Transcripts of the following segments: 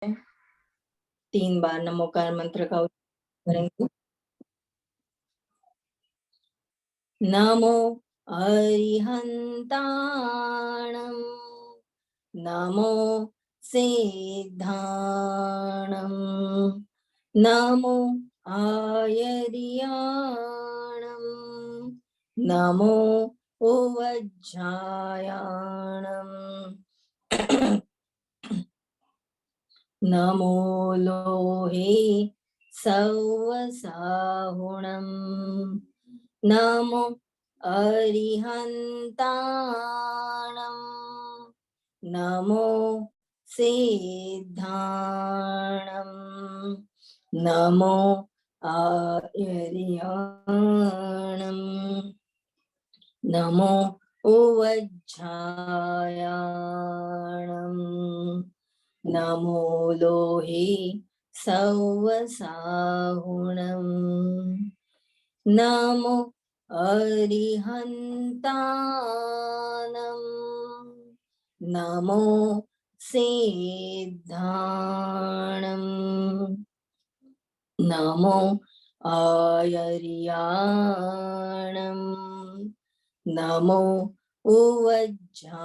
3 बार नमोकार मंत्र का उच्चारण करेंगे। नमो अरिहंताणं, नमो सिद्धाणं, नमो आयर्याणं, नमो उवज्झायाणं, नमो लोहे सवसाहुणं, नमो अरिहन्ताणं, नमो सिद्धाणं, नमो आयर्याणं, नमो उवज्झायाणं, नमो लोहे सवसाहुणं, नमो अरिहन्ताणं, नमो सिद्धाणं, नमो आयर्याणं, नमो उवज्झायाणं,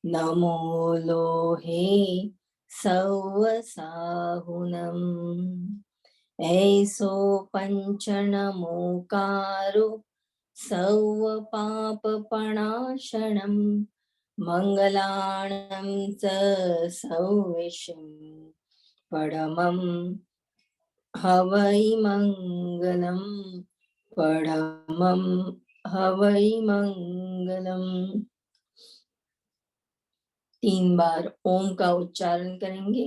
नमो लोहे सवसाहुणं, ऐसो पंचनमोकारो सवपापपणाशनं, मंगलाणं च सौविशं परमं हवै मंगलम, परमं हवै मंगलम। 3 बार ओम का उच्चारण करेंगे।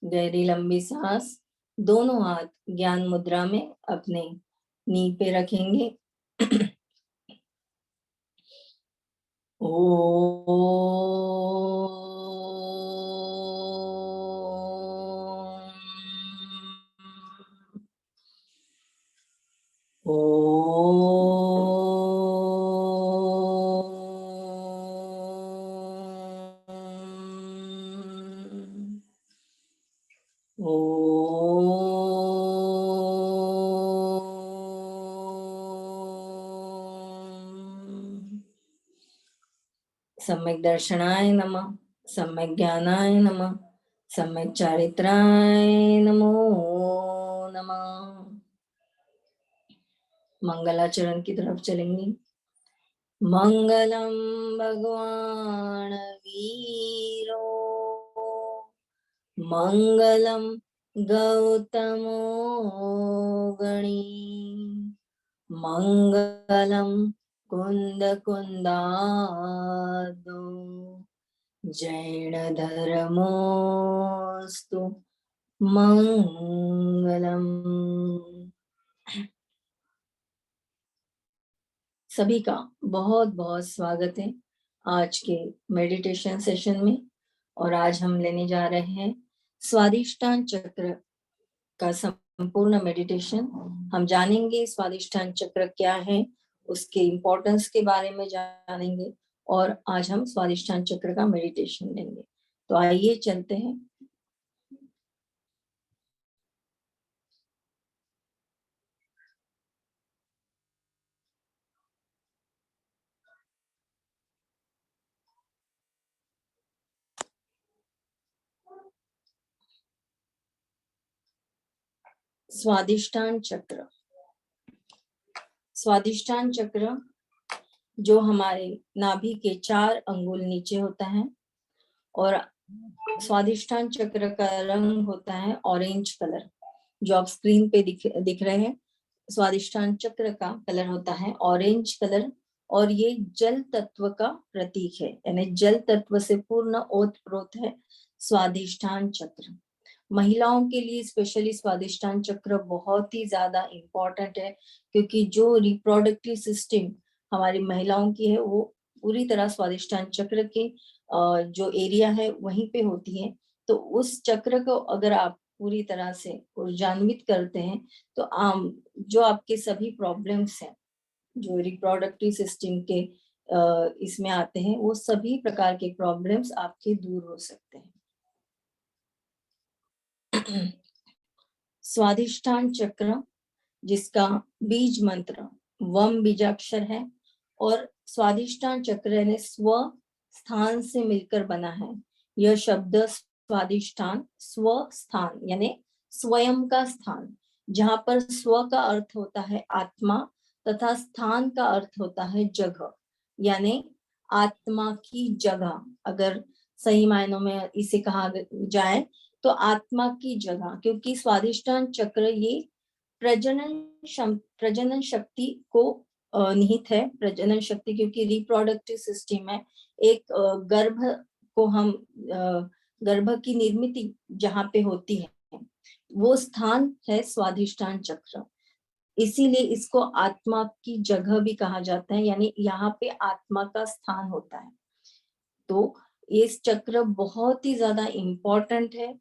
गहरी लंबी सांस, दोनों हाथ ज्ञान मुद्रा में अपने नी पे रखेंगे। सम्यक दर्शनाय नमः, सम्यक ज्ञानाय नमः, सम्यक चारित्राय नमो नमः। मंगलाचरण की तरफ चलेंगे। मंगलम भगवान वीरो, मंगलम गौतमो गणी, मंगलम कुंद कुंदादो, जैन धर्मोस्तु मंगलम। सभी का बहुत बहुत स्वागत है आज के मेडिटेशन सेशन में। और आज हम लेने जा रहे हैं स्वादिष्टान चक्र का संपूर्ण मेडिटेशन। हम जानेंगे स्वादिष्टान चक्र क्या है, उसके इम्पोर्टेंस के बारे में जानेंगे और आज हम स्वादिष्टान चक्र का मेडिटेशन लेंगे। तो आइए चलते हैं। स्वादिष्टान चक्र, स्वादिष्टान चक्र जो हमारे नाभि के 4 अंगुल नीचे होता है और स्वादिष्टान चक्र का रंग होता है ऑरेंज कलर, जो आप स्क्रीन पे दिख रहे हैं। स्वादिष्टान चक्र का कलर होता है ऑरेंज कलर और ये जल तत्व का प्रतीक है, यानी जल तत्व से पूर्ण ओतप्रोत है स्वादिष्टान चक्र। महिलाओं के लिए स्पेशली स्वादिष्टान चक्र बहुत ही ज्यादा इम्पोर्टेंट है, क्योंकि जो रिप्रोडक्टिव सिस्टम हमारी महिलाओं की है वो पूरी तरह स्वादिष्टान चक्र के जो एरिया है वहीं पे होती है। तो उस चक्र को अगर आप पूरी तरह से ऊर्जान्वित करते हैं तो जो आपके सभी प्रॉब्लम्स हैं, जो रिप्रोडक्टिव सिस्टम के इसमें आते हैं, वो सभी प्रकार के प्रॉब्लम्स आपके दूर हो सकते हैं। स्वादिष्ठान चक्र, जिसका बीज मंत्र वम बीजाक्षर है, और स्वादिष्ठान चक्र यानी स्व स्थान से मिलकर बना है। यह शब्द स्वादिष्ठान, स्व स्थान यानी स्वयं का स्थान, जहां पर स्व का अर्थ होता है आत्मा तथा स्थान का अर्थ होता है जगह, यानी आत्मा की जगह। अगर सही मायनों में इसे कहा जाए तो आत्मा की जगह, क्योंकि स्वादिष्ठान चक्र ये प्रजनन शक्ति को निहित है। प्रजनन शक्ति, क्योंकि रिप्रोडक्टिव सिस्टम है, एक गर्भ को हम गर्भ की निर्मिति जहाँ पे होती है, वो स्थान है स्वादिष्ठान चक्र। इसीलिए इसको आत्मा की जगह भी कहा जाता है, यानी यहाँ पे आत्मा का स्थान होता है। तो ये चक्र बहुत ही ज्यादा इम्पोर्टेंट है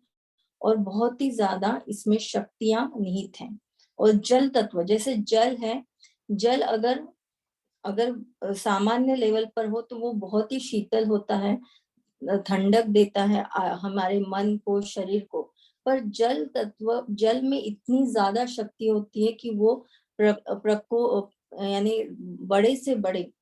और बहुत ही ज्यादा इसमें शक्तियां निहित हैं। और जल तत्व, जैसे जल है, जल अगर अगर सामान्य लेवल पर हो तो वो बहुत ही शीतल होता है, ठंडक देता है हमारे मन को, शरीर को। पर जल तत्व, जल में इतनी ज्यादा शक्ति होती है कि वो प्रकोप यानी बड़े से बड़े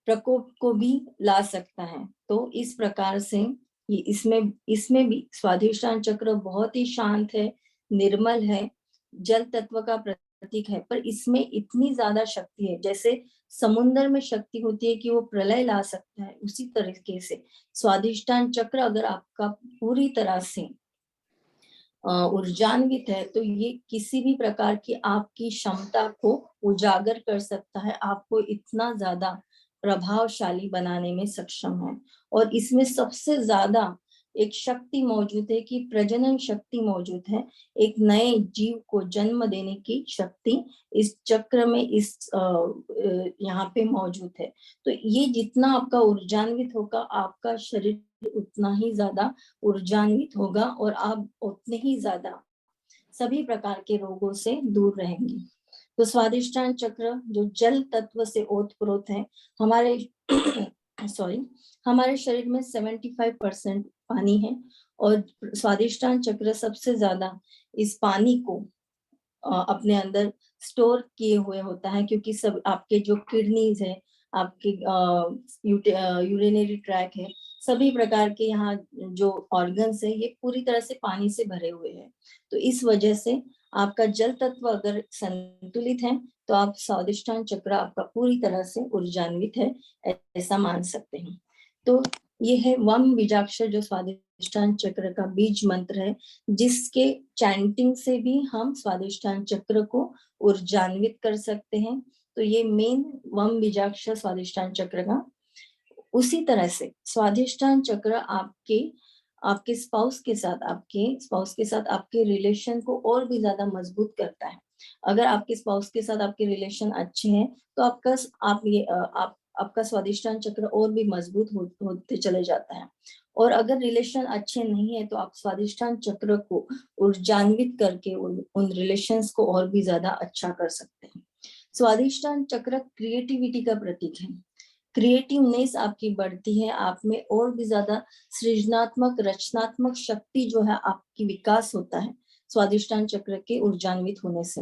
प्रकोप को भी ला सकता है। तो इस प्रकार से ये इसमें भी स्वादिष्ठान चक्र बहुत ही शांत है, निर्मल है, जल तत्व का प्रतीक है, पर इसमें इतनी ज्यादा शक्ति है। जैसे समुन्द्र में शक्ति होती है कि वो प्रलय ला सकता है, उसी तरीके से स्वादिष्ठान चक्र अगर आपका पूरी तरह से ऊर्जान्वित है तो ये किसी भी प्रकार की आपकी क्षमता को उजागर कर सकता है, आपको इतना ज्यादा प्रभावशाली बनाने में सक्षम है। और इसमें सबसे ज्यादा एक शक्ति मौजूद है कि प्रजनन शक्ति मौजूद है, एक नए जीव को जन्म देने की शक्ति इस चक्र में, इस यहाँ पे मौजूद है। तो ये जितना आपका ऊर्जान्वित होगा, आपका शरीर उतना ही ज्यादा ऊर्जान्वित होगा और आप उतने ही ज्यादा सभी प्रकार के रोगों से दूर रहेंगे। तो स्वादिष्ठान चक्र जो जल तत्व से ओतप्रोत है, हमारे हमारे शरीर में 75% पानी है, और स्वादिष्ठान चक्र सबसे ज्यादा इस पानी को अपने अंदर स्टोर किए हुए होता है, क्योंकि सब आपके जो किडनीज है, आपके यूरिनरी ट्रैक है, सभी प्रकार के यहाँ जो ऑर्गन्स है, ये पूरी तरह से पानी से भरे हुए हैं। तो इस वजह से आपका जल तत्व अगर संतुलित है तो आप स्वादिष्ठान चक्र आपका पूरी तरह से ऊर्जान्वित है, ऐसा मान सकते हैं। तो ये है वम बीजाक्षर, जो स्वादिष्ठान चक्र का बीज मंत्र है, जिसके चैंटिंग से भी हम स्वादिष्ठान चक्र को ऊर्जान्वित कर सकते हैं। तो ये मेन वम बीजाक्षर स्वादिष्ठान चक्र का। उसी तरह से स्वादिष्ठान चक्र आपके स्पाउस के साथ आपके रिलेशन को और भी ज्यादा मजबूत करता है। अगर आपके स्पाउस के साथ आपके रिलेशन अच्छे हैं तो आपका स्वादिष्ठान चक्र और भी मजबूत होते चले जाता है। और अगर रिलेशन अच्छे नहीं है तो आप स्वादिष्ठान चक्र को ऊर्जान्वित करके उन रिलेशंस को और भी ज्यादा अच्छा कर सकते हैं। स्वादिष्ठान चक्र क्रिएटिविटी का प्रतीक है। क्रिएटिवनेस आपकी बढ़ती है, आप में और भी ज्यादा सृजनात्मक रचनात्मक शक्ति जो है आपकी विकास होता है स्वादिष्ठान चक्र के ऊर्जान्वित होने से।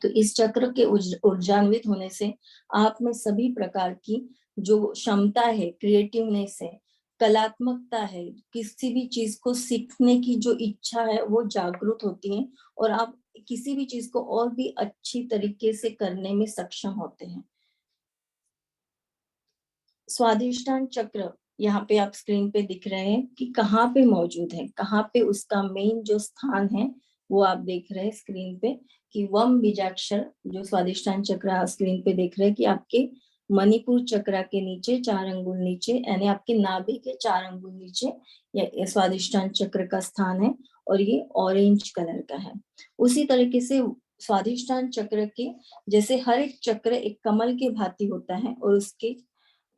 तो इस चक्र के ऊर्जान्वित होने से आप में सभी प्रकार की जो क्षमता है, क्रिएटिवनेस है, कलात्मकता है, किसी भी चीज को सीखने की जो इच्छा है वो जागृत होती है, और आप किसी भी चीज को और भी अच्छी तरीके से करने में सक्षम होते हैं। स्वादिष्ठान चक्र यहाँ पे आप स्क्रीन पे दिख रहे हैं कि कहाँ पे मौजूद है, कहाँ पे उसका मेन जो स्थान है वो आप देख रहे हैं स्क्रीन पे, कि वम बीजाक्षर जो स्वादिष्ठान चक्र आप स्क्रीन पे देख रहे हैं कि आपके मणिपुर चक्र के नीचे 4 अंगुल नीचे, यानी आपके नाभि के 4 अंगुल नीचे ये स्वादिष्ठान चक्र का स्थान है, और ये ऑरेंज कलर का है। उसी तरीके से स्वादिष्ठान चक्र के जैसे हर एक चक्र एक कमल के भांति होता है, और उसके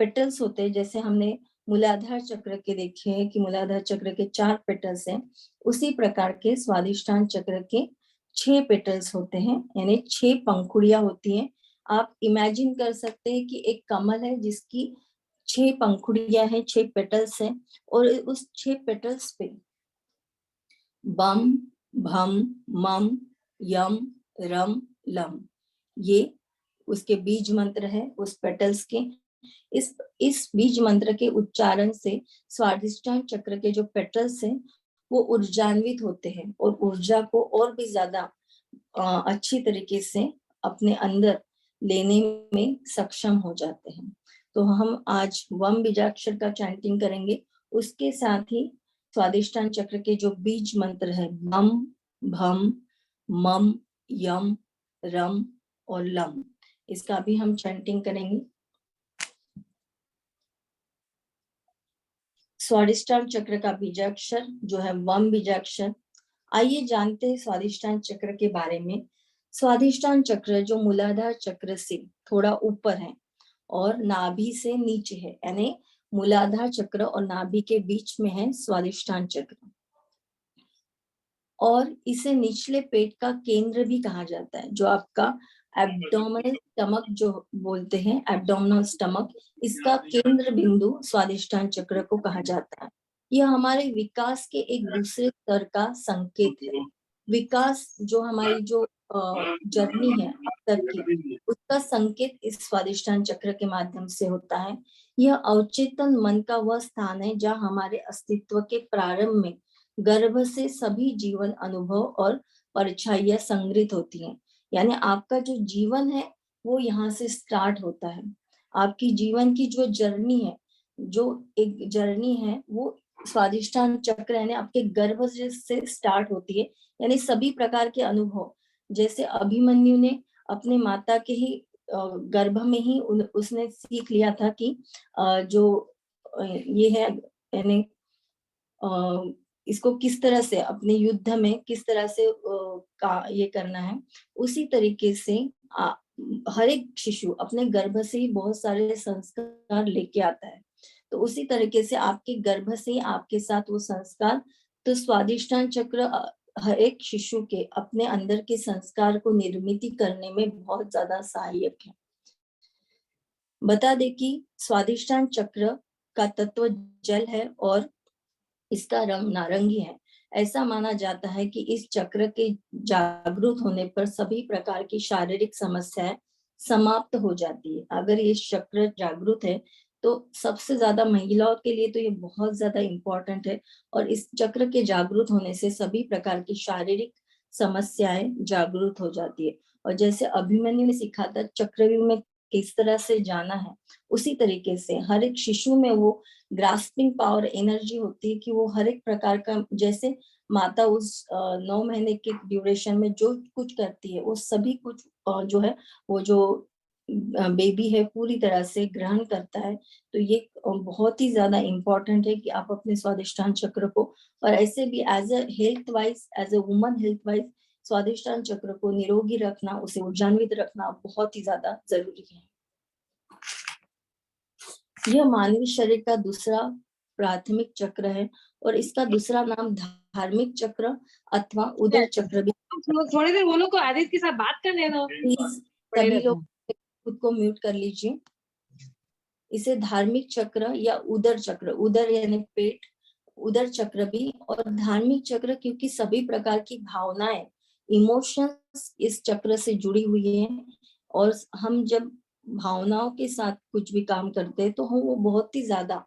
पेटल्स होते हैं, जैसे हमने मूलाधार चक्र के देखे हैं कि मूलाधार चक्र के 4 पेटल्स हैं, उसी प्रकार के स्वादिष्ठान चक्र के 6 पेटल्स होते हैं, यानी 6 पंखुड़ियां होती हैं। आप इमेजिन कर सकते हैं कि एक कमल है जिसकी 6 पंखुड़ियां हैं, 6 पेटल्स हैं, और उस 6 पेटल्स पे बम, भम, मम, यम, रम, लम, ये उसके बीज मंत्र है उस पेटल्स के। इस बीज मंत्र के उच्चारण से स्वादिष्टान चक्र के जो पेटल्स हैं वो ऊर्जान्वित होते हैं और ऊर्जा को और भी ज्यादा अच्छी तरीके से अपने अंदर लेने में सक्षम हो जाते हैं। तो हम आज वम बीजाक्षर का चैंटिंग करेंगे, उसके साथ ही स्वादिष्टान चक्र के जो बीज मंत्र है बम, भम, मम, यम, रम और लम, इसका भी हम चैंटिंग करेंगे। स्वादिष्टान चक्र का बीजाक्षर जो है वम बीजाक्षर। आइए जानते हैं स्वादिष्टान चक्र के बारे में। स्वादिष्टान चक्र जो मूलाधार चक्र से थोड़ा ऊपर है और नाभि से नीचे है, यानी मूलाधार चक्र और नाभि के बीच में है स्वादिष्टान चक्र, और इसे निचले पेट का केंद्र भी कहा जाता है, जो आपका एब्डोमिनल स्टमक जो बोलते हैं, एब्डोमिनल स्टमक, इसका केंद्र बिंदु स्वादिष्टान चक्र को कहा जाता है। यह हमारे विकास के एक दूसरे स्तर का संकेत है। विकास जो हमारी जो जर्नी है अब तक की, उसका संकेत इस स्वादिष्टान चक्र के माध्यम से होता है। यह अवचेतन मन का वह स्थान है जहाँ हमारे अस्तित्व के प्रारंभ में गर्भ से सभी जीवन अनुभव और परछाइयां संग्रहित होती हैं। यानी आपका जो जीवन है वो यहाँ से स्टार्ट होता है। आपकी जीवन की जो जर्नी है, जो एक जर्नी है, वो स्वादिष्टान चक्र यानी आपके गर्भ से स्टार्ट होती है। यानी सभी प्रकार के अनुभव, जैसे अभिमन्यु ने अपने माता के ही गर्भ में ही उसने सीख लिया था कि जो ये है, यानी इसको किस तरह से अपने युद्ध में किस तरह से का ये करना है, उसी तरीके से हर एक शिशु अपने गर्भ से ही बहुत सारे संस्कार लेके आता है। तो उसी तरीके से आपके गर्भ से ही आपके साथ वो संस्कार, तो स्वादिष्टान चक्र हर एक शिशु के अपने अंदर के संस्कार को निर्मित करने में बहुत ज्यादा सहायक है। बता दे कि स्वादिष्टान चक्र का तत्व जल है और इसका रंग नारंगी है। ऐसा माना जाता है कि इस चक्र के जागृत होने पर सभी प्रकार की शारीरिक समस्याएं समाप्त हो जाती है। अगर ये चक्र जागृत है तो सबसे ज्यादा महिलाओं के लिए तो ये बहुत ज्यादा इम्पोर्टेंट है, और इस चक्र के जागृत होने से सभी प्रकार की शारीरिक समस्याएं जागृत हो जाती है। और जैसे अभिमन्यु ने सिखा था चक्रव्यूह में किस तरह से जाना है, उसी तरीके से हर एक शिशु में वो ग्रास्पिंग पावर एनर्जी होती है कि वो हर एक प्रकार का, जैसे माता उस 9 महीने के ड्यूरेशन में जो कुछ करती है वो सभी कुछ जो है वो जो बेबी है पूरी तरह से ग्रहण करता है। तो ये बहुत ही ज्यादा इम्पोर्टेंट है कि आप अपने स्वादिष्टान चक्र को, और ऐसे भी as a health wise, as a woman health wise, Swadhishthana chakra को निरोगी रखना, उसे ऊर्जान्वित रखना बहुत ही ज्यादा जरूरी है। यह मानवीय शरीर का दूसरा प्राथमिक चक्र है और इसका दूसरा नाम धार्मिक चक्र अथवा उदर चक्र भी। थोड़ी देर वो लोग को आदित्य के साथ बात करने दो। प्लीज सभी लोग खुद को म्यूट कर लीजिए। इसे धार्मिक चक्र या उदर चक्र, उदर यानी पेट, उदर चक्र भी, और धार्मिक चक्र क्योंकि सभी प्रकार की भावनाएं, इमोशंस इस चक्र से जुड़ी हुई है, और हम जब भावनाओं के साथ कुछ भी काम करते हैं तो हम वो बहुत ही ज्यादा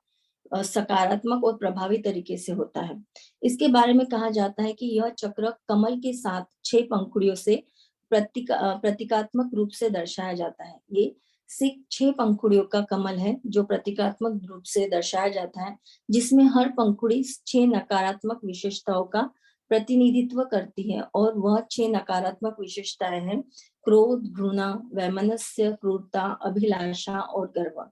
सकारात्मक और प्रभावी तरीके से होता है। इसके बारे में कहा जाता है कि यह चक्र कमल के साथ 6 पंखुड़ियों से प्रतीकात्मक रूप से दर्शाया जाता है। ये 6 पंखुड़ियों का कमल है जो प्रतीकात्मक रूप से दर्शाया जाता है, जिसमें हर पंखुड़ी 6 नकारात्मक विशेषताओं का प्रतिनिधित्व करती है, और वह 6 नकारात्मक विशेषताएं हैं क्रोध, घृणा, वैमनस्य, क्रूरता, अभिलाषा और गर्व।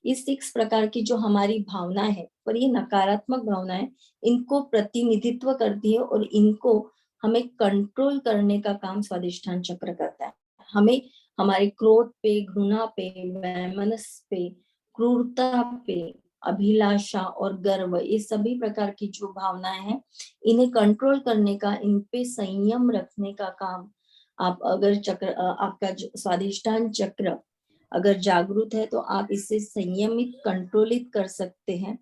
इस 6 प्रकार की जो हमारी भावनाएं हैं, पर ये नकारात्मक भावनाएं, इनको प्रतिनिधित्व करती है और इनको हमें कंट्रोल करने का काम स्वादिष्टान चक्र करता है। हमें हमारे क्रोध पे, घृणा पे, वैमनस्य पे, क्रूरता पे, अभिलाषा और गर्व, ये सभी प्रकार की जो भावनाएं हैं, इन्हें कंट्रोल करने का, इन पे संयम रखने का काम आप अगर चक्र आपका स्वादिष्टान चक्र अगर जागृत है तो आप इसे संयमित कंट्रोलित कर सकते हैं,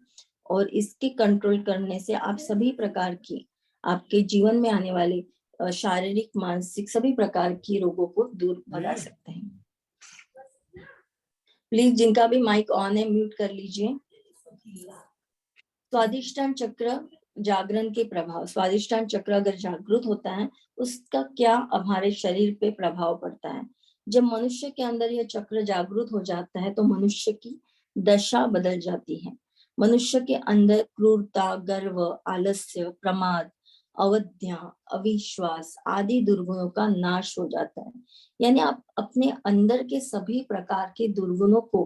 और इसके कंट्रोल करने से आप सभी प्रकार की आपके जीवन में आने वाले शारीरिक मानसिक सभी प्रकार की रोगों को दूर भगा सकते हैं। प्लीज जिनका भी माइक ऑन है म्यूट कर लीजिए। स्वादिष्टान चक्र जागरण के प्रभाव, स्वादिष्टान चक्र अगर जागृत होता है उसका क्या हमारे शरीर पे प्रभाव पड़ता है। जब मनुष्य के अंदर यह चक्र जागृत हो जाता है तो मनुष्य की दशा बदल जाती है। मनुष्य के अंदर क्रूरता, गर्व, आलस्य, प्रमाद, अवज्ञा, अविश्वास आदि दुर्गुणों का नाश हो जाता है। यानी आप अपने अंदर के सभी प्रकार के दुर्गुणों को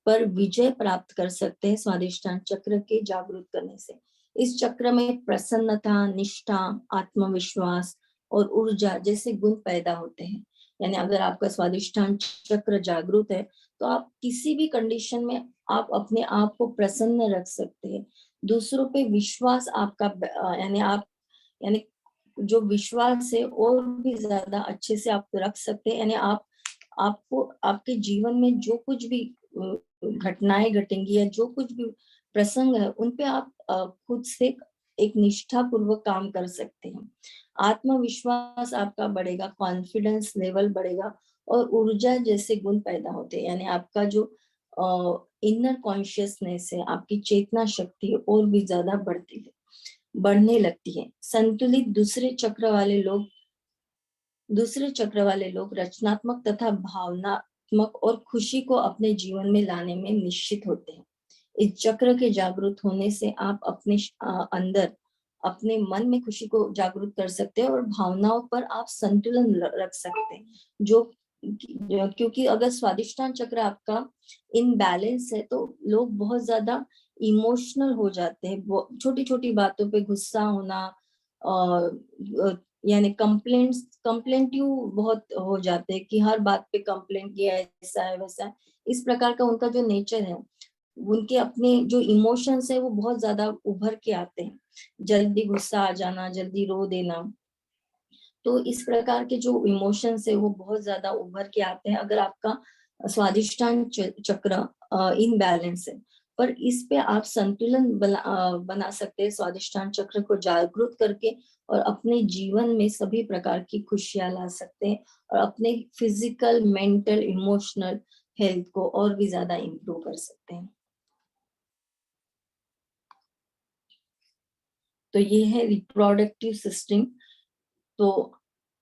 पर विजय प्राप्त कर सकते हैं स्वादिष्टान चक्र के जागृत करने से। इस चक्र में प्रसन्नता, निष्ठा, आत्मविश्वास और ऊर्जा जैसे गुण पैदा होते हैं। यानी अगर आपका स्वादिष्टान चक्र जागृत है तो आप किसी भी कंडीशन में आप अपने आप को प्रसन्न रख सकते हैं। दूसरों पे विश्वास आपका यानी जो विश्वास है और भी ज्यादा अच्छे से आप रख सकते हैं। यानी आपको आपके जीवन में जो कुछ भी घटनाएं घटेंगी या जो कुछ भी प्रसंग है उन पे आप खुद से एक निष्ठा पूर्वक काम कर सकते हैं। आत्मविश्वास आपका बढ़ेगा, कॉन्फिडेंस लेवल बढ़ेगा और ऊर्जा जैसे गुण पैदा होते हैं। यानी आपका जो इनर कॉन्शियसनेस है, आपकी चेतना शक्ति और भी ज्यादा बढ़ने लगती है। संतुलित दूसरे चक्र वाले लोग रचनात्मक तथा भावनात्मक और खुशी को अपने जीवन में लाने में निश्चित होते हैं। इस चक्र के जागृत होने से आप अपने अंदर अपने मन में खुशी को जागृत कर सकते हैं और भावनाओं पर आप संतुलन रख सकते हैं। क्योंकि अगर स्वादिष्टान चक्र आपका इनबैलेंस है तो लोग बहुत ज्यादा इमोशनल हो जाते हैं। छोटी छोटी बातों पे गुस्सा होना, यानी कंप्लेंटिव बहुत हो जाते हैं कि हर बात पे कंप्लेंट किया, ऐसा है वैसा है। इस प्रकार का उनका जो नेचर है, उनके अपने जो इमोशंस है वो बहुत ज्यादा उभर के आते हैं। जल्दी गुस्सा आ जाना, जल्दी रो देना, तो इस प्रकार के जो इमोशंस है वो बहुत ज्यादा उभर के आते हैं अगर आपका स्वादिष्टान चक्र इनबैलेंस है। पर इस पे आप संतुलन बना सकते हैं स्वादिष्टान चक्र को जागृत करके, और अपने जीवन में सभी प्रकार की खुशियां ला सकते हैं और अपने फिजिकल, मेंटल, इमोशनल हेल्थ को और भी ज्यादा इम्प्रूव कर सकते हैं। तो ये है रिप्रोडक्टिव सिस्टम। तो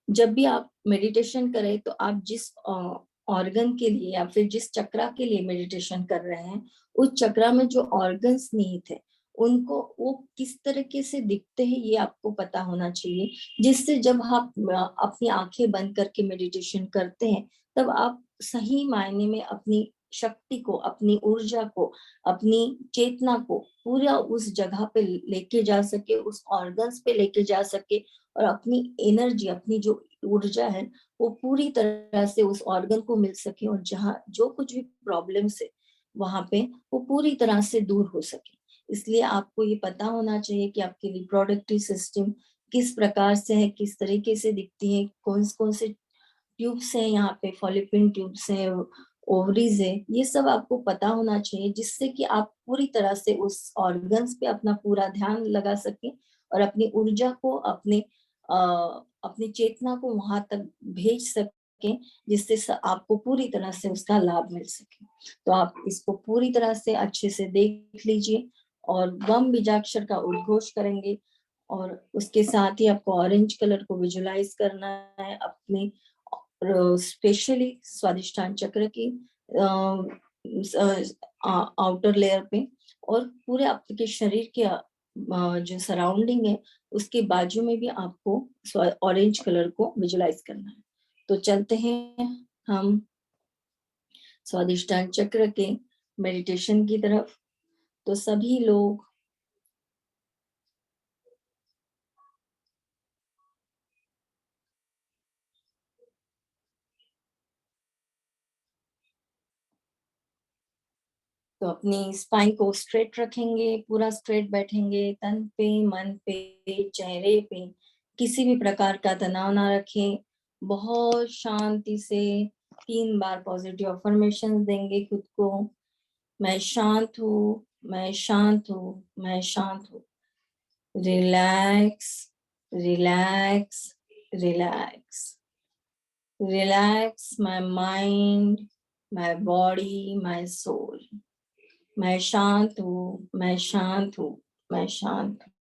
जब भी आप मेडिटेशन करें तो आप जिस ऑर्गन के लिए या फिर जिस चक्रा के लिए मेडिटेशन कर रहे हैं उस चक्रा में जो ऑर्गन्स निहित है उनको वो किस तरीके से दिखते हैं ये आपको पता होना चाहिए, जिससे जब आप अपनी आंखें बंद करके मेडिटेशन करते हैं तब आप सही मायने में अपनी शक्ति को, अपनी ऊर्जा को, अपनी चेतना को पूरा उस जगह पे लेके जा सके, उस ऑर्गन्स पे लेके जा सके, और अपनी एनर्जी, अपनी जो ऊर्जा है वो पूरी तरह से उस ऑर्गन को मिल सके, और जहाँ जो कुछ भी प्रॉब्लम्स है वहां पे वो पूरी तरह से दूर हो सके। इसलिए आपको ये पता होना चाहिए कि आपकी रिप्रोडक्टिव सिस्टम किस प्रकार से है, किस तरीके से दिखती है, कौन कौन से ट्यूब्स हैं, यहाँ पे फॉलिपिन ट्यूब्स हैं, ओवरीज है, ये सब आपको पता होना चाहिए, जिससे कि आप पूरी तरह से उस ऑर्गन्स पे अपना पूरा ध्यान लगा सके और अपनी ऊर्जा को, अपनी चेतना को वहां तक भेज सके, जिससे आपको पूरी तरह से उसका लाभ मिल सके। तो आप इसको पूरी तरह से अच्छे से देख लीजिए और गम बीजाक्षर का उद्घोष करेंगे, और उसके साथ ही आपको ऑरेंज कलर को विजुलाइज करना है अपने स्पेशली स्वादिष्टान चक्र की आउटर लेयर पे, और पूरे आपके शरीर के जो सराउंडिंग है उसके बाजू में भी आपको ऑरेंज कलर को विजुलाइज करना है। तो चलते हैं हम स्वादिष्टान चक्र के मेडिटेशन की तरफ। तो सभी लोग तो अपनी स्पाइन को स्ट्रेट रखेंगे, पूरा स्ट्रेट बैठेंगे, तन पे, मन पे, चेहरे पे किसी भी प्रकार का तनाव ना रखें, बहुत शांति से 3 बार पॉजिटिव अफर्मेशन देंगे खुद को। मैं शांत हूँ, मैं शांत हूँ, मैं शांत हूँ। Relax, relax, relax. Relax my mind, my body, my soul. मैं शांत हूँ, मैं शांत हूँ, मैं शांत हूँ।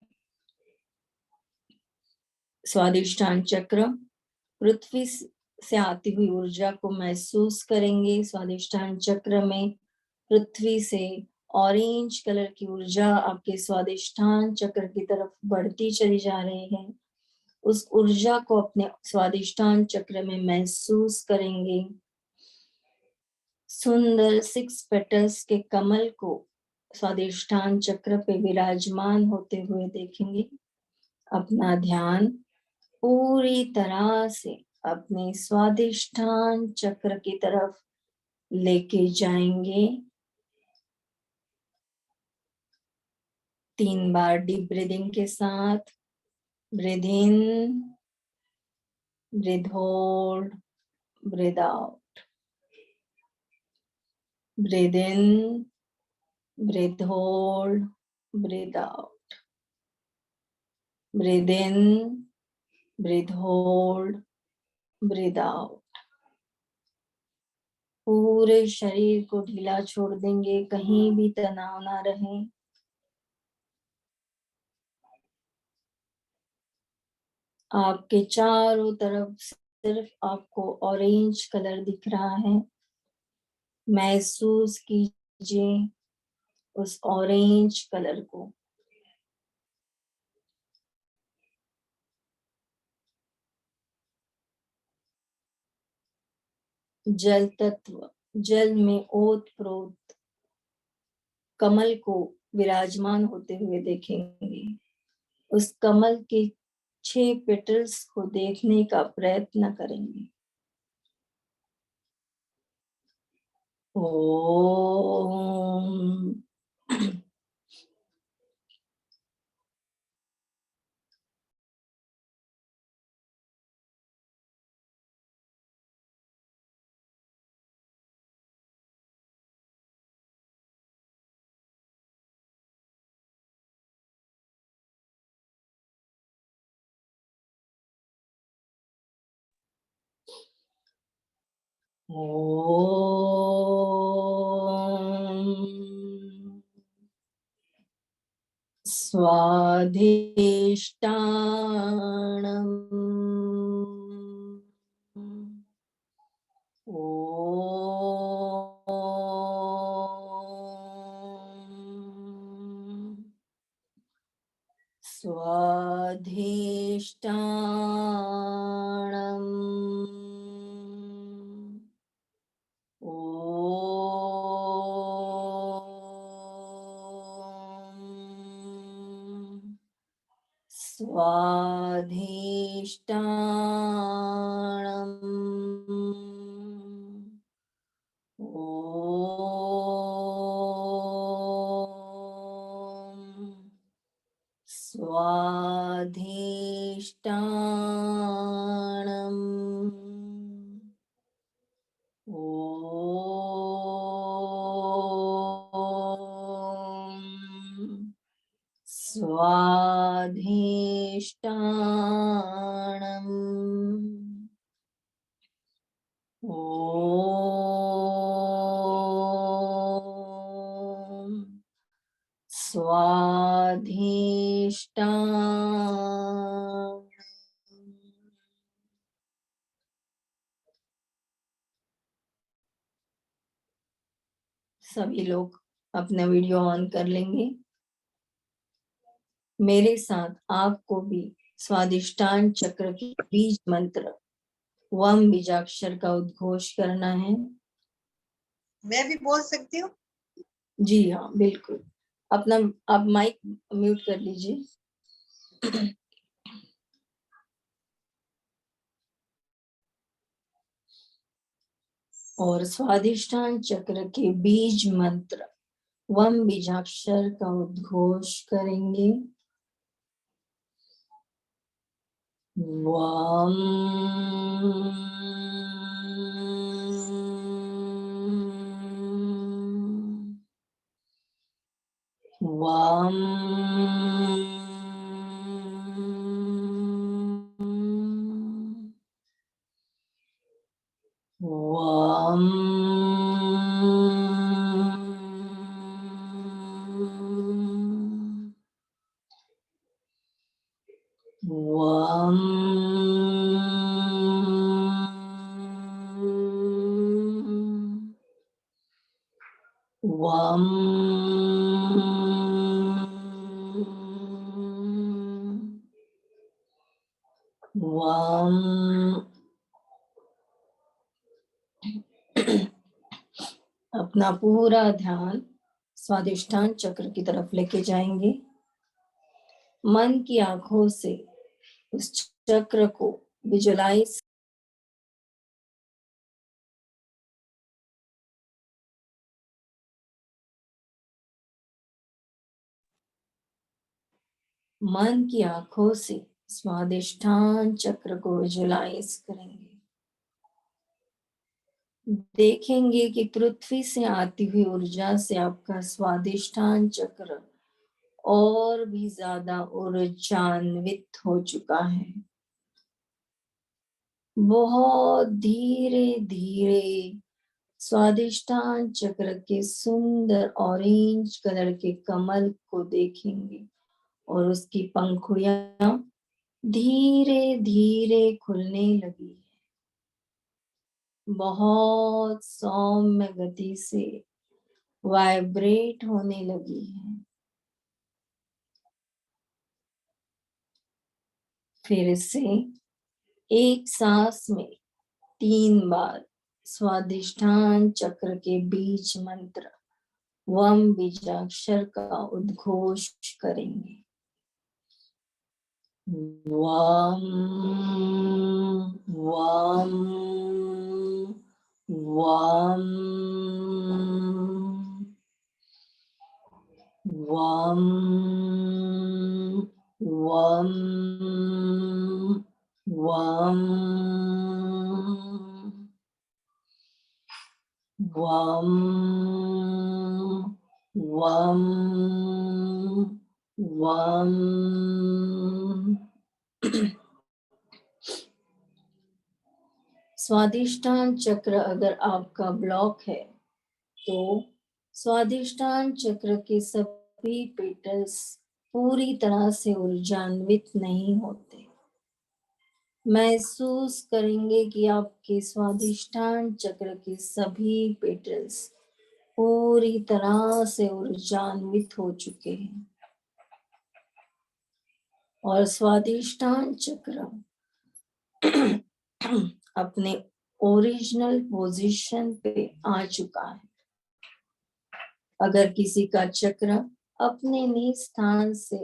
स्वादिष्ठान चक्र, पृथ्वी से आती हुई ऊर्जा को महसूस करेंगे। स्वादिष्ठान चक्र में पृथ्वी से ऑरेंज कलर की ऊर्जा आपके स्वादिष्ठान चक्र की तरफ बढ़ती चली जा रही है। उस ऊर्जा को अपने स्वादिष्ठान चक्र में महसूस करेंगे। सुंदर 6 पेटल्स के कमल को स्वादिष्ठान चक्र पे विराजमान होते हुए देखेंगे। अपना ध्यान पूरी तरह से अपने स्वादिष्ठान चक्र की तरफ लेके जाएंगे। 3 बार डीप ब्रीदिंग के साथ breathe in, breathe hold, breathe out. Breathe in, breathe hold, breathe out. Breathe in, breathe hold, breathe out. पूरे शरीर को ढीला छोड़ देंगे, कहीं भी तनाव ना रहे। आपके चारों तरफ सिर्फ आपको ऑरेंज कलर दिख रहा है। महसूस कीजिए उस ऑरेंज कलर को। जल तत्व, जल में ओत प्रोत कमल को विराजमान होते हुए देखेंगे। उस कमल के 6 पेटल्स को देखने का प्रयत्न करेंगे। ओम। ओम। स्वाधिष्ठानम्। ओम। स्वाधिष्ठानम्। ओम। स्वाधिष्ठानम्। ओम। स्वाधिष्ठानम्। ओम। स्वाधिष्ठानम्। ओम। स्वाधिष्ठानम्। सभी लोग अपना वीडियो ऑन कर लेंगे। मेरे साथ आपको भी स्वादिष्ठान चक्र की बीज मंत्र वम बीजाक्षर का उद्घोष करना है। मैं भी बोल सकती हूँ? जी हाँ, बिल्कुल। अपना आप माइक म्यूट कर लीजिए। और स्वादिष्ठान चक्र के बीज मंत्र वम बीजाक्षर का उद्घोष करेंगे। वम वम वम वम वम वम। अपना पूरा ध्यान स्वादिष्ठान चक्र की तरफ लेके जाएंगे। मन की आंखों से उस चक्र को विजुलाइज मन की आंखों से स्वादिष्ठान चक्र को विजुलाइज करेंगे। देखेंगे कि पृथ्वी से आती हुई ऊर्जा से आपका स्वादिष्ठान चक्र और भी ज्यादा ऊर्जान्वित हो चुका है। बहुत धीरे धीरे स्वादिष्ठान चक्र के सुंदर ऑरेंज कलर के कमल को देखेंगे और उसकी पंखुड़ियां धीरे धीरे खुलने लगी है। बहुत सौम्य गति से वाइब्रेट होने लगी है। फिर से एक सांस में 3 बार स्वादिष्ठान चक्र के बीज मंत्र वम बीजाक्षर का उद्घोष करेंगे। वम वम वम वम वम वम वम वम वम। स्वादिष्ठान चक्र अगर आपका ब्लॉक है तो स्वादिष्ठान चक्र के सभी पेटल्स पूरी तरह से ऊर्जान्वित नहीं होते। महसूस करेंगे कि आपके स्वादिष्ठान चक्र के सभी पेटल्स पूरी तरह से ऊर्जान्वित हो चुके हैं और स्वादिष्ठान चक्र अपने ओरिजिनल पोजीशन पे आ चुका है। अगर किसी का चक्र अपने निज स्थान से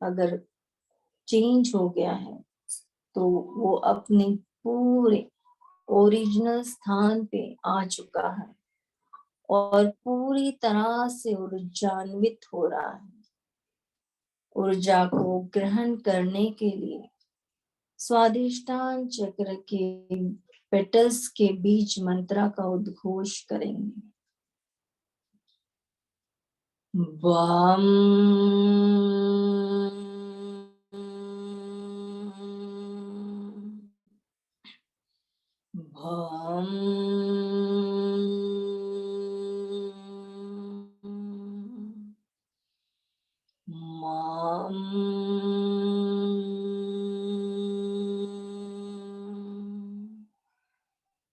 अगर चेंज हो गया है तो वो अपने पूरे ओरिजिनल स्थान पे आ चुका है और पूरी तरह से ऊर्जान्वित हो रहा है। ऊर्जा को ग्रहण करने के लिए स्वादिष्ठान चक्र के पेटल्स के बीच मंत्रा का उद्घोष करेंगे। वम भम मम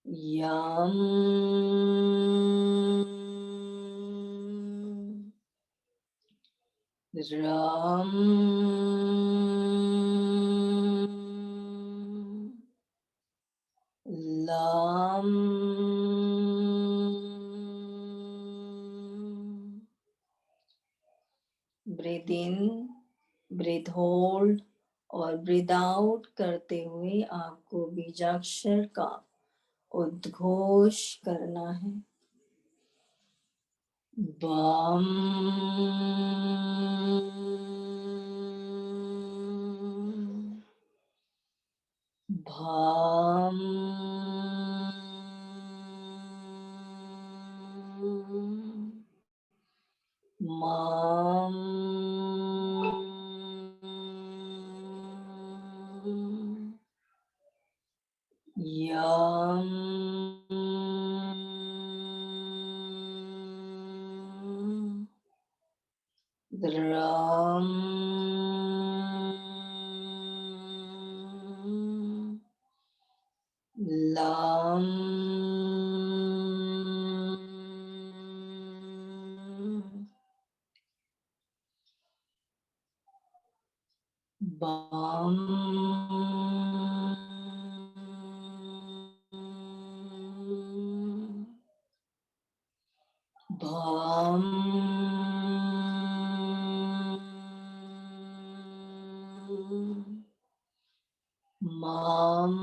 यम रम lam ब्रीथ इन ब्रीथ होल्ड और ब्रीथ आउट करते हुए आपको बीजाक्षर का उद्घोष करना है। बम भम मम यम द्रम lam bam bam mam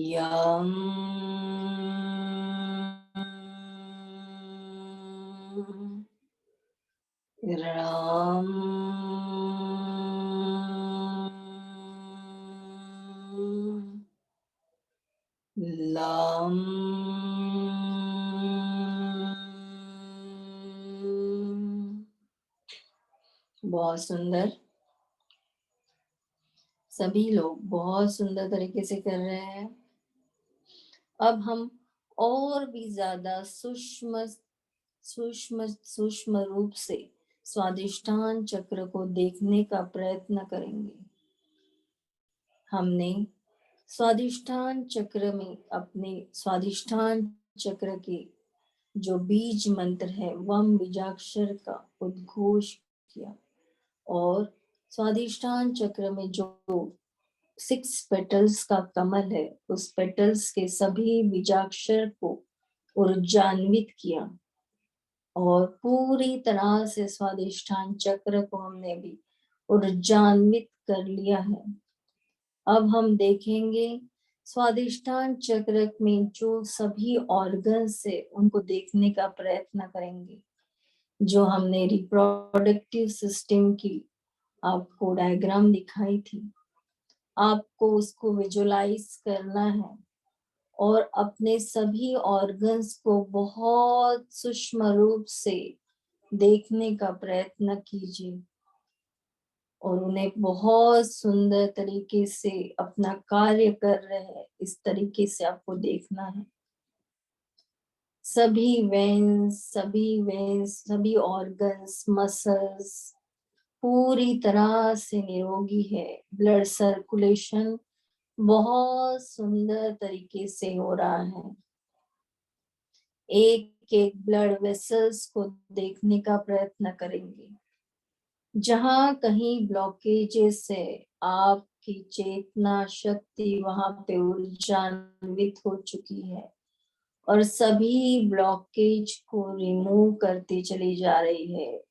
yam ram lam बहुत सुंदर। सभी लोग बहुत सुंदर तरीके से कर रहे हैं। अब हम और भी ज्यादा सूक्ष्म सूक्ष्म सूक्ष्म रूप से स्वादिष्ठान चक्र को देखने का प्रयत्न करेंगे। हमने स्वादिष्ठान चक्र में अपने स्वादिष्ठान चक्र के जो बीज मंत्र है वम बीजाक्षर का उद्घोष किया और स्वादिष्ठान चक्र में जो 6 पेटल्स का कमल है उस पेटल्स के सभी बीजाक्षर को ऊर्जान्वित किया और पूरी तरह से स्वादिष्ठान चक्र को हमने भी ऊर्जान्वित कर लिया है। अब हम देखेंगे स्वादिष्ठान चक्र में जो सभी ऑर्गन्स है उनको देखने का प्रयत्न करेंगे। जो हमने रिप्रोडक्टिव सिस्टम की आपको डायग्राम दिखाई थी, आपको उसको विजुलाइज करना है और अपने सभी ऑर्गन्स को बहुत सूक्ष्म रूप से देखने का प्रयत्न कीजिए और उन्हें बहुत सुंदर तरीके से अपना कार्य कर रहे हैं इस तरीके से आपको देखना है। सभी वेन्स, सभी ऑर्गन्स, मसल्स पूरी तरह से निरोगी है। ब्लड सर्कुलेशन बहुत सुंदर तरीके से हो रहा है। एक एक ब्लड वेसल्स को देखने का प्रयत्न करेंगे। जहां कहीं ब्लॉकेजेस है आपकी चेतना शक्ति वहां पे ऊर्जान्वित हो चुकी है और सभी ब्लॉकेज को रिमूव करती चली जा रही है।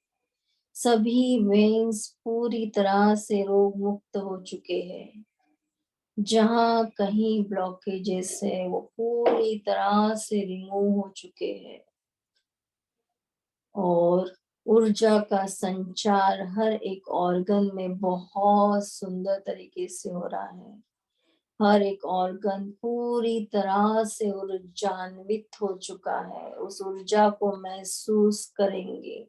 सभी वेन्स पूरी तरह से रोग मुक्त हो चुके हैं। जहां कहीं ब्लॉकेजेस है वो पूरी तरह से रिमूव हो चुके हैं और ऊर्जा का संचार हर एक ऑर्गन में बहुत सुंदर तरीके से हो रहा है। हर एक ऑर्गन पूरी तरह से ऊर्जान्वित हो चुका है। उस ऊर्जा को महसूस करेंगे।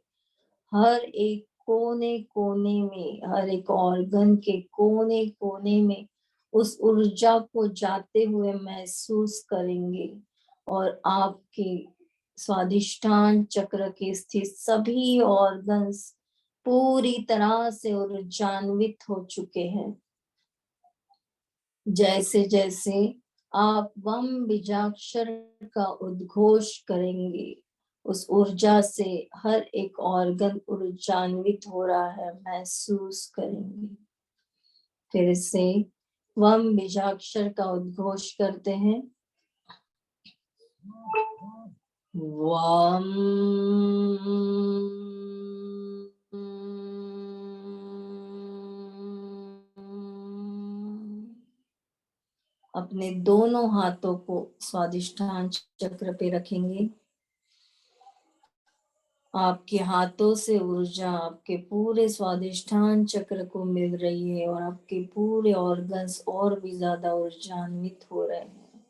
हर एक कोने कोने में, हर एक ऑर्गन के कोने कोने में उस ऊर्जा को जाते हुए महसूस करेंगे और आपके स्वादिष्ठान चक्र के स्थित सभी ऑर्गन्स पूरी तरह से ऊर्जान्वित हो चुके हैं। जैसे जैसे आप वम बीजाक्षर का उद्घोष करेंगे उस ऊर्जा से हर एक ऑर्गन ऊर्जान्वित हो रहा है, महसूस करेंगे। फिर से वम बीजाक्षर का उद्घोष करते हैं। वम अपने दोनों हाथों को स्वादिष्ठान चक्र पे रखेंगे। आपके हाथों से ऊर्जा आपके पूरे स्वादिष्ठान चक्र को मिल रही है और आपके पूरे ऑर्गन्स और भी ज्यादा ऊर्जान्वित हो रहे हैं,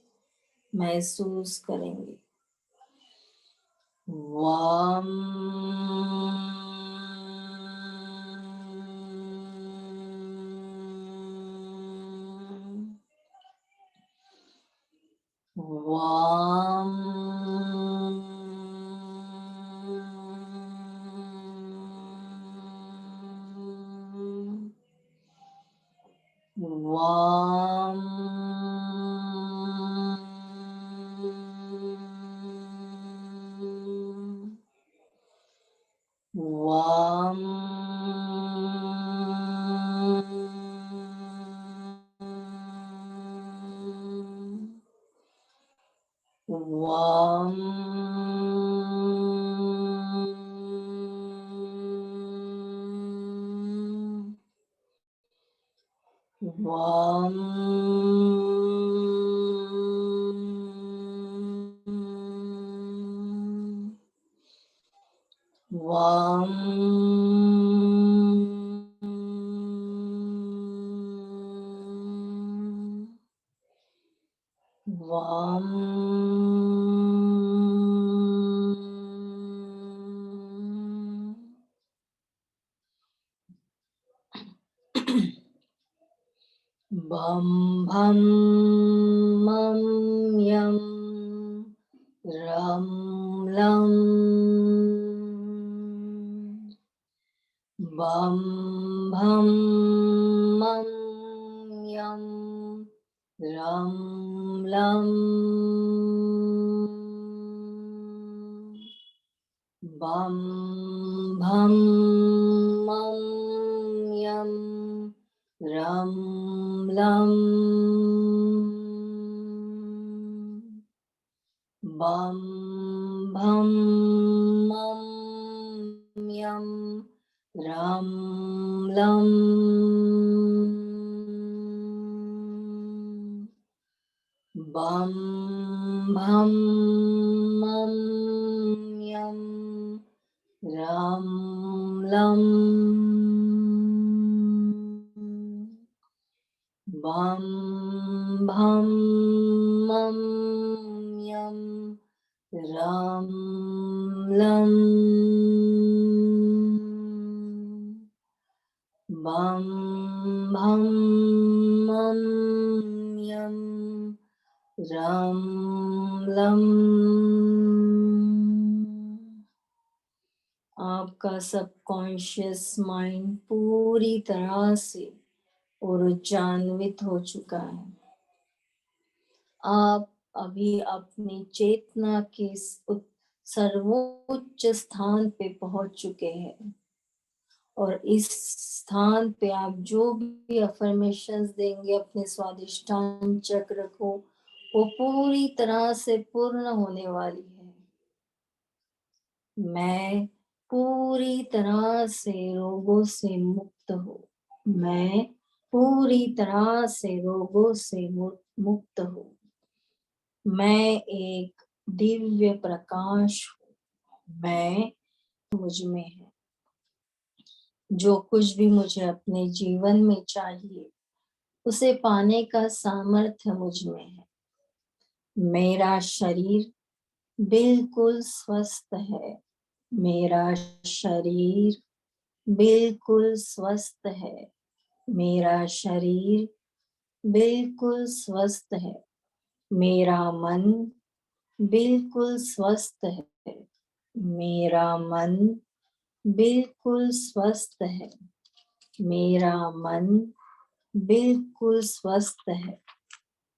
महसूस करेंगे। वाम वाम वाम वाम वाम वाम वाम वाम बम भम मम यम रम लम बम भम मम यम रम लम बम भम मम यम रम लम बम भम मम यम रम लम बम भम मम यम रम लम बम भम मम यम रम लम बम भम मम यम रम लम। आपका सबकॉन्शियस माइंड पूरी तरह से ऊर्जान्वित हो चुका है। आप अभी अपनी चेतना के सर्वोच्च स्थान पे पहुंच चुके हैं और इस स्थान पे आप जो भी अफर्मेशंस देंगे अपने स्वादिष्ठान चक्र को, वो पूरी तरह से पूर्ण होने वाली है। मैं पूरी तरह से रोगों से मुक्त हूँ। मैं पूरी तरह से रोगों से मुक्त हूँ। मैं एक दिव्य प्रकाश हूँ। मैं मुझ में है। जो कुछ भी मुझे अपने जीवन में चाहिए उसे पाने का सामर्थ्य मुझ में है। मेरा शरीर बिल्कुल स्वस्थ है। मेरा शरीर बिल्कुल स्वस्थ है। मेरा शरीर बिल्कुल स्वस्थ है। मेरा मन बिल्कुल स्वस्थ है। मेरा मन बिल्कुल स्वस्थ है। मेरा मन बिल्कुल स्वस्थ है।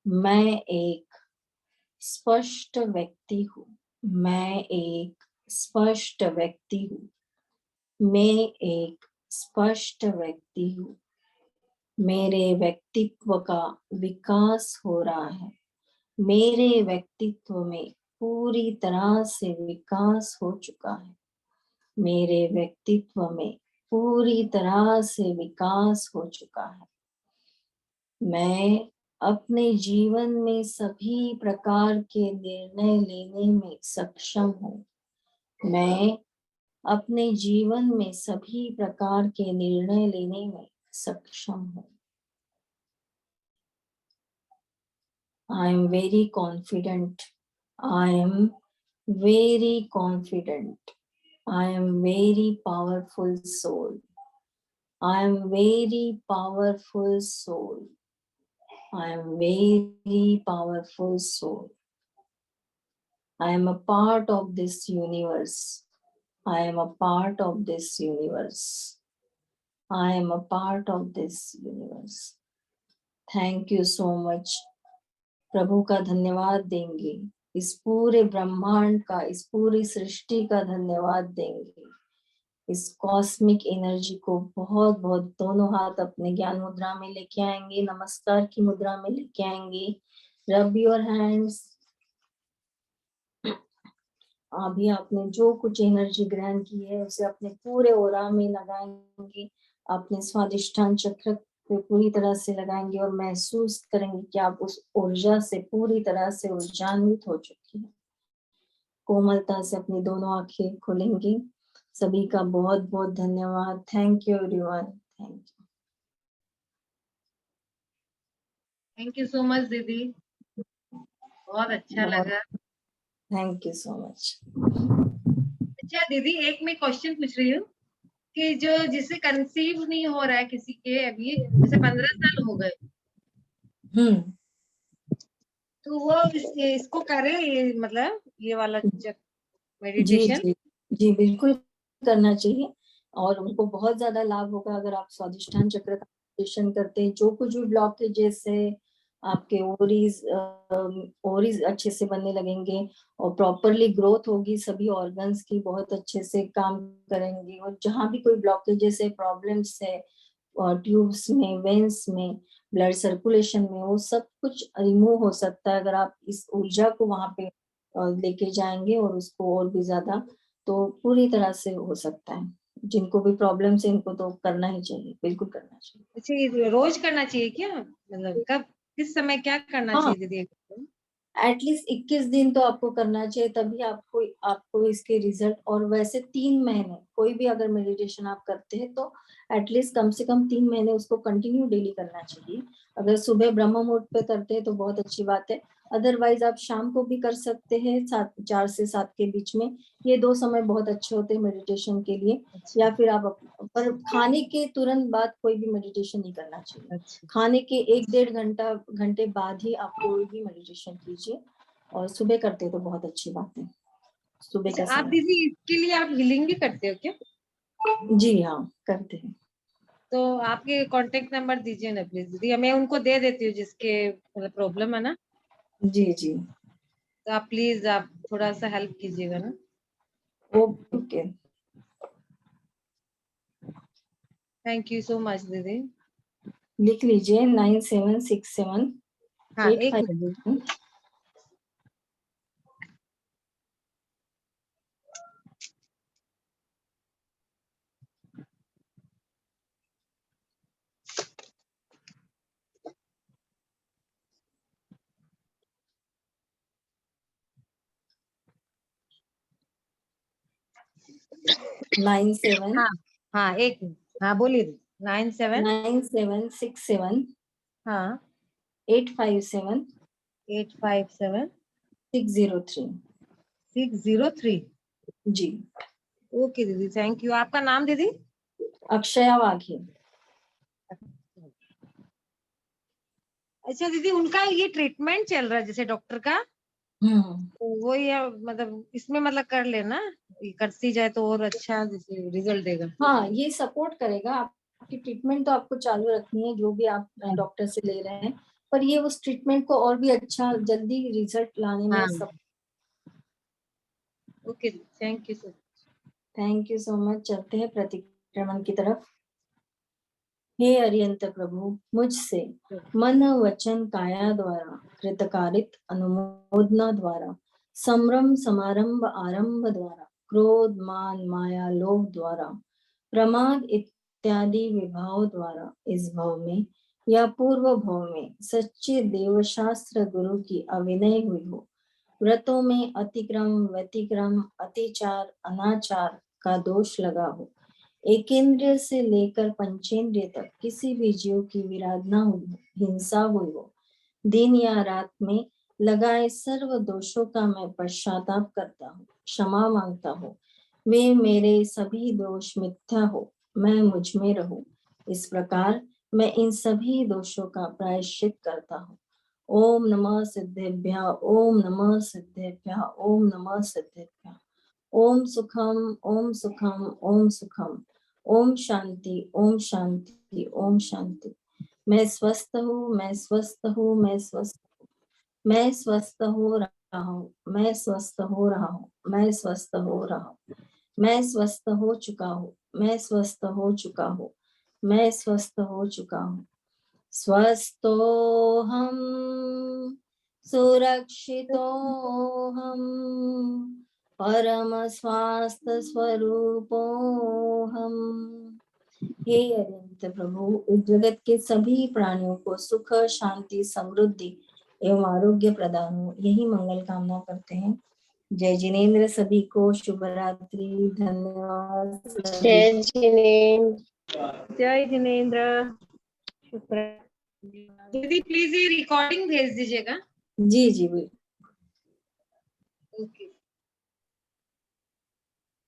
मैं एक स्पष्ट व्यक्ति हूँ। मैं एक स्पष्ट व्यक्ति हूँ। मैं एक स्पष्ट व्यक्ति हूँ। मेरे व्यक्तित्व का विकास हो रहा है। मेरे व्यक्तित्व में पूरी तरह से विकास हो चुका है। मेरे व्यक्तित्व में पूरी तरह से विकास हो चुका है। मैं अपने जीवन में सभी प्रकार के निर्णय लेने में सक्षम हूँ। मैं अपने जीवन में सभी प्रकार के निर्णय लेने में सक्षम हूँ। I am very confident. I am very confident. I am very powerful soul. I am very powerful soul. I am very powerful soul. I am a part of this universe. I am a part of this universe. I am a part of this universe. Thank you so much. प्रभु का धन्यवाद देंगे, इस पूरे ब्रह्मांड का, इस पूरी सृष्टि का धन्यवाद देंगे। इस कॉस्मिक एनर्जी को बहुत बहुत दोनों हाथ अपने ज्ञान मुद्रा में लेके आएंगे, नमस्कार की मुद्रा में लेके आएंगे। Rub your hands. अभी आपने जो कुछ एनर्जी ग्रहण की है उसे अपने पूरे ओरा में लगाएंगे, अपने स्वादिष्ठान चक्र पे पूरी तरह से लगाएंगे और महसूस करेंगे कि आप उस ऊर्जा से पूरी तरह से ऊर्जान्वित हो चुकी है। कोमलता से अपनी दोनों आंखें खोलेंगी। सभी का बहुत बहुत धन्यवाद। Thank you everyone. Thank you. Thank you so much दीदी, बहुत अच्छा लगा। Thank you so much. अच्छा दीदी, एक मैं क्वेश्चन पूछ रही हूँ कि जो जिसे कंसीव नहीं हो रहा है किसी के, अभी जैसे 15 साल हो गए, तो वो इसको करे, ये मतलब ये वाला जी मेडिटेशन? जी जी, बिल्कुल करना चाहिए और उनको बहुत ज्यादा लाभ होगा अगर आप स्वादिष्ठान चक्र का मेडिटेशन करते हैं। जो कुछ भी ब्लॉकेजेस है, आपके ओवरीज अच्छे से बनने लगेंगे और प्रॉपरली ग्रोथ होगी, सभी ऑर्गन्स की बहुत अच्छे से काम करेंगे। और जहाँ भी कोई ब्लॉकेजेस है, प्रॉब्लम्स है, ट्यूब्स में, वेन्स में, ब्लड सर्कुलेशन में, वो सब कुछ रिमूव हो सकता है अगर आप इस ऊर्जा को वहां पे लेके जाएंगे और उसको और भी ज्यादा, तो पूरी तरह से हो सकता है। जिनको भी प्रॉब्लम है इनको तो करना ही चाहिए, बिल्कुल करना चाहिए। अच्छा, ये रोज करना चाहिए क्या? मतलब कब, किस समय क्या करना हाँ, चाहिए दीदी? एटलीस्ट 21 दिन तो आपको करना चाहिए, तभी आपको आपको इसके रिजल्ट। और वैसे 3 महीने कोई भी अगर मेडिटेशन आप करते हैं तो एटलीस्ट कम से कम 3 महीने उसको कंटिन्यू डेली करना चाहिए। अगर सुबह ब्रह्म मुहूर्त पे करते हैं तो बहुत अच्छी बात है, अदरवाइज आप शाम को भी कर सकते हैं, 4 से 7 के बीच में। ये 2 समय बहुत अच्छे होते हैं मेडिटेशन के लिए। या फिर आप पर खाने के तुरंत बाद कोई भी मेडिटेशन नहीं करना चाहिए। अच्छा, खाने के 1-1.5 घंटे बाद ही आप कोई भी मेडिटेशन कीजिए, और सुबह करते तो बहुत अच्छी बात है, सुबह का आप समय। दीदी इसके लिए आप हीलिंग भी करते हो क्या? जी हाँ, करते हैं। तो आपके कांटेक्ट नंबर दीजिए ना प्लीज दीदी, मैं उनको दे देती हूँ जिसके मतलब प्रॉब्लम है ना। जी जी, तो आप प्लीज आप थोड़ा सा हेल्प कीजिएगा ना। Okay. Thank you so much दीदी। लिख लीजिए 9767 हाँ, एक 857। मिनट। 97 हाँ हाँ, एक मिनट। हाँ बोलिए, 97। 9767 हाँ, 857 857 603। 603। जी, ओके दीदी, थैंक यू। आपका नाम दीदी? अक्षया वाघे। अच्छा दीदी, उनका ये ट्रीटमेंट चल रहा है जैसे डॉक्टर का, तो वो ये मतलब इसमें मतलब कर लेना, ये करती जाए तो और अच्छा जैसे रिजल्ट देगा। हाँ, ये सपोर्ट करेगा। आपकी ट्रीटमेंट तो आपको चालू रखनी है जो भी आप डॉक्टर से ले रहे हैं, पर ये उस ट्रीटमेंट को और भी अच्छा जल्दी रिजल्ट लाने में हाँ, सब। Okay, thank you sir. Thank you so much. चलते हैं प्रतिक्रमण की तरफ। हे अरियंत प्रभु, मुझसे मन वचन काया द्वारा कृतकारित अनुमोदना द्वारा संभ्रम समारंभ आरंभ द्वारा क्रोध मान माया लोभ द्वारा प्रमाद इत्यादि विभाव द्वारा इस भव में या पूर्व भव में सच्चे देवशास्त्र गुरु की अविनय हुई हो, व्रतों में अतिक्रम व्यतिक्रम अतिचार अनाचार का दोष लगा हो। एकेंद्रिय से लेकर पंचेंद्रिय तक किसी भी जीव की विराधना हुई हो, हिंसा हुई हो, दिन या रात में लगाए सर्व दोषों का मैं पश्चाताप करता हूँ, क्षमा मांगता हूँ। वे मेरे सभी दोष मिथ्या हो, मैं मुझ में रहूं। इस प्रकार मैं इन सभी दोषों का प्रायश्चित करता हूँ। ओम नमः सिद्धेभ्यः, ओम नमः सिद्धेभ्यः, ओम नमः सिद्धेभ्यः। ओम सुखम, ओम सुखम, ओम सुखम। ओम शांति, ओम शांति, ओम शांति। मैं स्वस्थ हूँ, मैं स्वस्थ हूँ, मैं स्वस्थ, मैं स्वस्थ हो रहा हूँ, मैं स्वस्थ हो रहा हूँ, मैं स्वस्थ हो रहा हूँ, मैं स्वस्थ हो चुका हूँ, मैं स्वस्थ हो चुका हूँ, मैं स्वस्थ हो चुका हूँ। स्वस्थोऽहं सुरक्षितोऽहं परम स्वास्थ्य स्वरूपोऽहं। हे अनंत प्रभु, इस जगत के सभी प्राणियों को सुख, शांति, समृद्धि एवं आरोग्य प्रदान हो, यही मंगल कामना करते हैं। जय जिनेन्द्र। सभी को शुभ रात्रि। धन्यवाद। जय जिनेन्द्र। जय जिनेन्द्र। शुक्र। दीदी प्लीज ये रिकॉर्डिंग भेज दीजिएगा। जी जी। ओके।